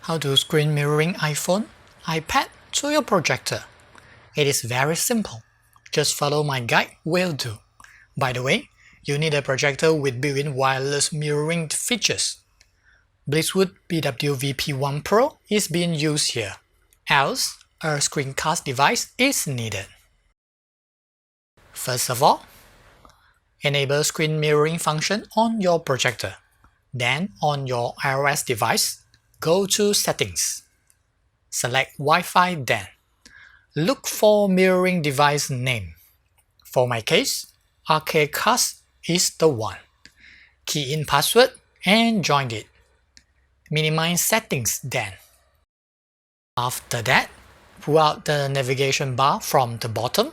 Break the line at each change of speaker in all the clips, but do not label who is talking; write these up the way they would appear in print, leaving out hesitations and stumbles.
How to screen mirroring iPhone, iPad to your projector. It is very simple. Just follow my guide will do. By the way, you need a projector with built-in wireless mirroring features. Blitzwolf BW-VP1 Pro is being used here. Else, a screencast device is needed. First of all, enable screen mirroring function on your projector. Then on your iOS device, go to Settings. Select Wi-Fi then. Look for mirroring device name. For my case, AirPlay is the one. Key in password and join it. Minimize settings then. After that, pull out the navigation bar from the bottom.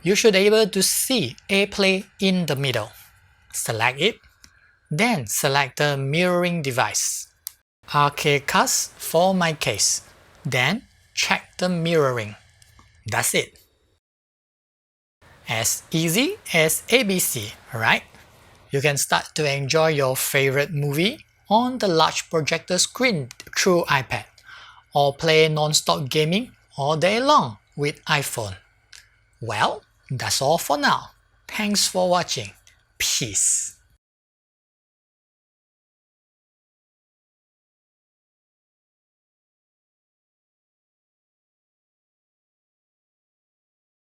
You should be able to see AirPlay in the middle. Select it. Then select the mirroring device. AirPlay for my case. Then check the mirroring. That's it. As easy as ABC, right? You can start to enjoy your favorite movie on the large projector screen through iPad, or play non-stop gaming all day long with iPhone. Well, that's all for now. Thanks for watching. Peace.